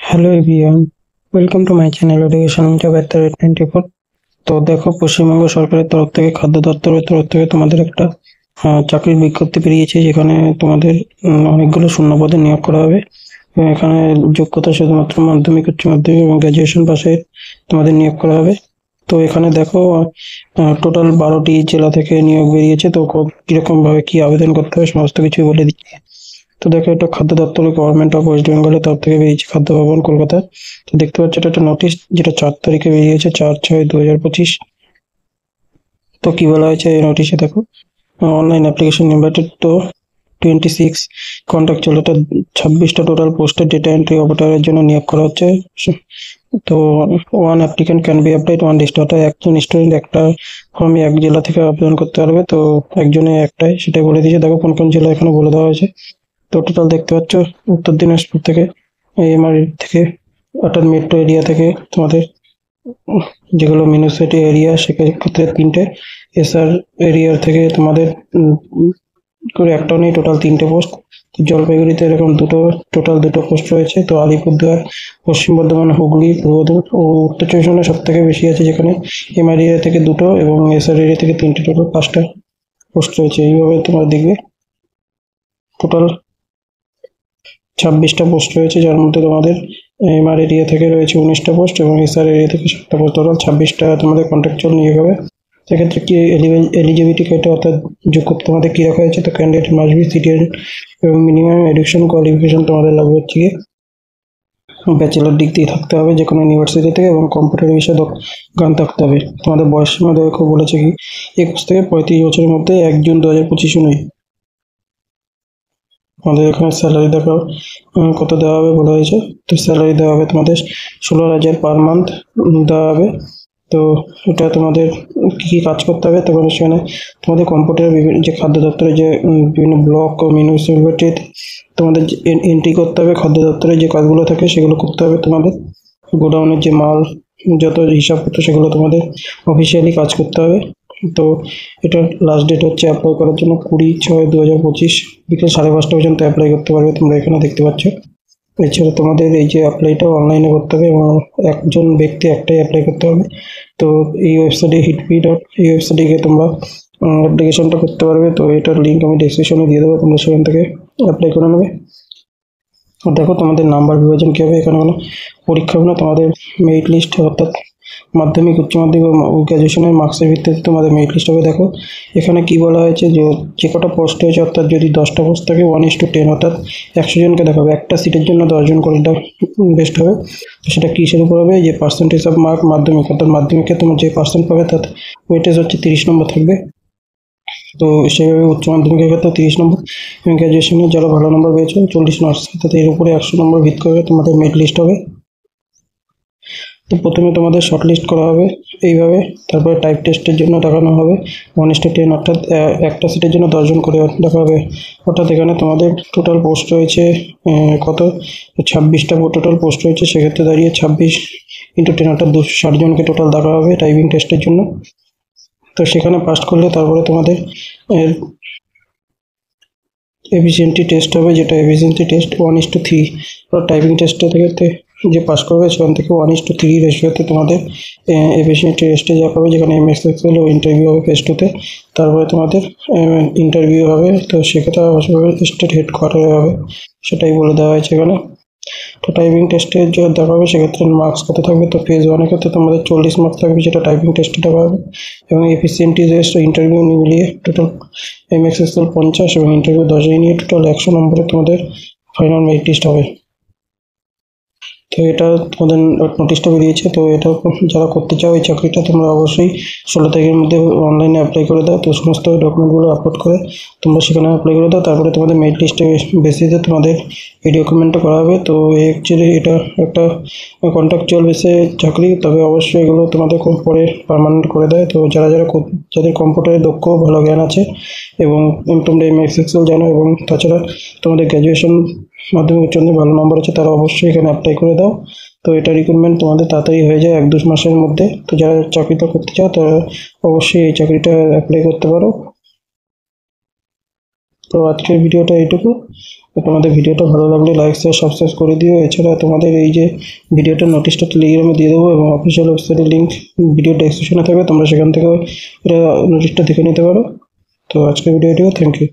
Hello everyone, welcome to my channel education job at the rate 94। তো দেখো, পশ্চিমবঙ্গ সরকারের তরফ থেকে খাদ্য দপ্তরের তরফ থেকে তোমাদের একটা চাকরির বিজ্ঞপ্তি বেরিয়েছে, যেখানে তোমাদের অনেকগুলো শূন্য পদে নিয়োগ করা হবে। এবং এখানে যোগ্যতা শুধুমাত্র মাধ্যমিক, উচ্চ মাধ্যমিক এবং গ্র্যাজুয়েশন পাশে তোমাদের নিয়োগ করা হবে। তো এখানে দেখো, টোটাল 12টি জেলা থেকে নিয়োগ বেরিয়েছে। তো কিরকম ভাবে কি আবেদন করতে হবে সমস্ত কিছুই বলে দিচ্ছি। তো দেখো, এটা খাদ্য দপ্তরের গভর্নমেন্ট অফ ওয়েস্ট বেঙ্গলের তরফ থেকে বেরিয়েছে, খাদ্য ভবন, কলকাতা। তো দেখতে পাচ্ছ, এটা একটা নোটিশ, যেটা 4 তারিখে বেরিয়েছে, 4/6/2025। তো কি বলা হয়েছে এই নোটিশে দেখো, অনলাইন অ্যাপ্লিকেশন ইনভাইটেড তো 26 কন্ট্রাকচুয়াল, এটা 26টা টোটাল পোস্টের ডেটা এন্ট্রি অপারেটরের জন্য নিয়োগ করা হচ্ছে। তো one applicant can be applied one list, অর্থাৎ একজন স্টুডেন্ট একটা ফর্মে এক জেলা থেকে আবেদন করতে পারবে। তো একজনে একটাই, সেটাই বলে দিয়েছে। দেখো কোন কোন জেলা এখানে বলে দেওয়া হয়েছে। তো টোটাল দেখতে পাচ্ছ, উত্তর দিনাজপুর থেকে, এমআরই থেকে, অর্থাৎ মেট্রো এরিয়া থেকে তোমাদের, যেগুলো মিউনিসিপালিটি এরিয়া সেক্ষেত্রে 3টে, এসআর এরিয়ার থেকে তোমাদের করে একটাও নেই, টোটাল 3টে পোস্ট। জলপাইগুড়িতে এরকম টোটাল 2টো পোস্ট রয়েছে। তো আলিপুরদুয়ার, পশ্চিম বর্ধমান, হুগলি, পূর্ব ও উত্তর চব্বিশ পরগনা সব থেকে বেশি আছে, যেখানে এমআর এরিয়া থেকে 2টো এবং এসআর এরিয়া থেকে 3টে, টোটাল 5টা পোস্ট রয়েছে। এইভাবে তোমরা দেখবে টোটাল 26টা পোস্ট রয়েছে, যার মধ্যে তোমাদের এমআর এরিয়া থেকে রয়েছে 19টা পোস্ট এবং এসআর এরিয়া থেকে 7টা পোস্ট। টোটাল 26টা তোমাদের কন্ট্রাকচুয়াল নিয়োগ হবে। সেক্ষেত্রে কি এলিজিবিলিটি ক্রাইটেরিয়া, অর্থাৎ যোগ্যতা তোমাদের কি রাখা হয়েছে? তো ক্যান্ডিডেট মাস্ট বি সিটিজেন এবং মিনিমাম এডুকেশন কোয়ালিফিকেশন তোমাদের লাগবে হচ্ছে গিয়ে ব্যাচেলার ডিগ্রি থাকতে হবে যে কোনো ইউনিভার্সিটি থেকে, এবং কম্পিউটার বিষয়ে জ্ঞান থাকতে হবে। তোমাদের বয়স সীমা দেখো বলেছে কি 21 থেকে 35 বছরের মধ্যে 1 জুন 2025 নয়। আমাদের এখানে স্যালারি দেখো কত দেওয়া হবে বলা হয়েছে। তো স্যালারি দেওয়া হবে তোমাদের 16,000 পার মান্থ দেওয়া হবে। তো এটা তোমাদের কী কী কাজ করতে হবে, তখন সেখানে তোমাদের কম্পিউটারের বিভিন্ন যে খাদ্য দপ্তরের যে বিভিন্ন ব্লক ও মিউনিসিপ্যালিটি তোমাদের এন্ট্রি করতে হবে। খাদ্য দপ্তরের যে কাজগুলো থাকে সেগুলো করতে হবে। তোমাদের গোডাউনের যে মাল, যত হিসাবপত্র, সেগুলো তোমাদের অফিসিয়ালি কাজ করতে হবে। তো এটার লাস্ট ডেট হচ্ছে অ্যাপ্লাই করার জন্য 20/6/2025 বিকেল 5:30 পর্যন্ত অ্যাপ্লাই করতে পারবে, তোমরা এখানে দেখতে পাচ্ছ। এছাড়া তোমাদের এই যে অ্যাপ্লাইটা অনলাইনে করতে হবে এবং একজন ব্যক্তি একটাই অ্যাপ্লাই করতে হবে। তো এই ওয়েবসাইটে এই ওয়েবসাইটে গিয়ে তোমরা অ্যাপ্লিকেশনটা করতে পারবে। তো এটার লিঙ্ক আমি ডেসক্রিপশনে দিয়ে দেবো, তোমরা সেখান থেকে অ্যাপ্লাই করে নেবে। আর দেখো তোমাদের নাম্বার বিভাজন কী হবে, এখানে কোনো পরীক্ষা হবে না, তোমাদের মেরিট লিস্ট, অর্থাৎ মাধ্যমিক, উচ্চ মাধ্যমিক ও গ্র্যাজুয়েশনের মার্কসের ভিত্তিতে তোমাদের মেরিট লিস্ট হবে। দেখো এখানে কি বলা হয়েছে, যে কটা পোস্ট হয়েছে, অর্থাৎ যদি 10টা পোস্ট থাকে 1:10, অর্থাৎ 100 জনকে দেখাবে। একটা সিটের জন্য 10 জন করে বেস্ট হবে। তো সেটা কিসের উপর হবে, যে পার্সেন্টেজ অফ মার্ক মাধ্যমিক, অর্থাৎ মাধ্যমিকে তোমার যে পার্সেন্ট পাবে তার ওয়েটেজ হচ্ছে 30 নম্বর থাকবে। তো সেভাবে উচ্চ মাধ্যমিকের ক্ষেত্রে 30 নম্বর এবং গ্র্যাজুয়েশনে যারা ভালো নম্বর পেয়েছে 40 মার্কস, অর্থাৎ এর উপরে 100 নম্বর ভিত্তি করে তোমাদের মেরিট লিস্ট হবে। তো প্রথমে তোমাদের শর্ট লিস্ট করা হবে এইভাবে, তারপরে টাইপ টেস্টের জন্য দেখানো হবে 1:10, অর্থাৎ একটা সিটের জন্য 10 জন করে দেখা হবে। অর্থাৎ এখানে তোমাদের টোটাল পোস্ট রয়েছে কত, 26টা টোটাল পোস্ট রয়েছে। সেক্ষেত্রে দাঁড়িয়ে 26 × 10, অর্থাৎ 260 জনকে টোটাল দেখা হবে টাইপিং টেস্টের জন্য। তো সেখানে পাস করলে তারপরে তোমাদের এফিসিয়েন্সি টেস্ট হবে, যেটা এফিসিয়েন্সি টেস্ট 1:3, টাইপিং টেস্টে থেকে যে পাস করবে সেখান থেকে 1:3 রেশিওতে তোমাদের এফিসিয়েন্সি টেস্টে যাওয়া হবে, যেখানে এমএস এক্সেল ও ইন্টারভিউ হবে ফেস টুতে। তারপরে তোমাদের ইন্টারভিউ হবে। তো সেক্ষেত্রে স্টেট হেডকোয়ার্টারে হবে, সেটাই বলে দেওয়া হয়েছে এখানে। তো টাইপিং টেস্টে যে দেখা হবে সেক্ষেত্রে মার্কস কত থাকবে, তো ফেজ 1-এর ক্ষেত্রে তোমাদের 40 মার্কস থাকবে, যেটা টাইপিং টেস্টে দেখা হবে। এবং এফিসিয়েন্সি টেস্ট ইন্টারভিউ মিলিয়ে টোটাল এমএস এক্সেল 50 এবং ইন্টারভিউ 10 নিয়ে টোটাল 100 নম্বরে তোমাদের ফাইনাল মেরিট লিস্ট হবে। তো এটা তোমাদের নোটিশটা বেরিয়েছে। তো এটা যারা করতে চাও এই চাকরিটা, তোমরা অবশ্যই 16 তারিখের মধ্যে অনলাইনে অ্যাপ্লাই করে দাও। তো সমস্ত ডকুমেন্টগুলো আপলোড করে তোমরা সেখানে অ্যাপ্লাই করে দাও। তারপরে তোমাদের মেরিট লিস্টে বেসিসে তোমাদের এই ডকুমেন্টটা করা হবে। তো অ্যাকচুয়ালি এটা একটা কন্ট্রাকচুয়াল বেসে চাকরি, তবে অবশ্যই এগুলো তোমাদের খুব পরে পার্মানেন্ট করে দেয়। তো যাদের কম্পিউটারে দক্ষ, ভালো জ্ঞান আছে এবং তোমরা এমএস এক্সেল জানো, এবং তাছাড়া তোমাদের গ্র্যাজুয়েশন, মাধ্যমিক, উচ্চ মাধ্যমিক ভালো নম্বর আছে, তারা অবশ্যই এখানে অ্যাপ্লাই করে দাও। তো এটা রিক্রুটমেন্ট তোমাদের তাড়াতাড়ি হয়ে যায়, 1-2 মাসের মধ্যে। তো যারা চাকরিটা করতে চাও তারা অবশ্যই এই চাকরিটা অ্যাপ্লাই করতে পারো। তো আজকের ভিডিওটা এইটুকু। তোমাদের ভিডিওটা ভালো লাগলে লাইক শেয়ার সাবস্ক্রাইব করে দিও। এছাড়া তোমাদের এই যে ভিডিওটার নোটিশটা টেলিগ্রামে দিয়ে দেবো এবং অফিসিয়াল ওয়েবসাইটের লিঙ্ক ভিডিও ডেসক্রিপশনে থাকবে, তোমরা সেখান থেকে এটা নোটিশটা দেখে নিতে পারো। তো আজকের ভিডিওটিও থ্যাংক ইউ।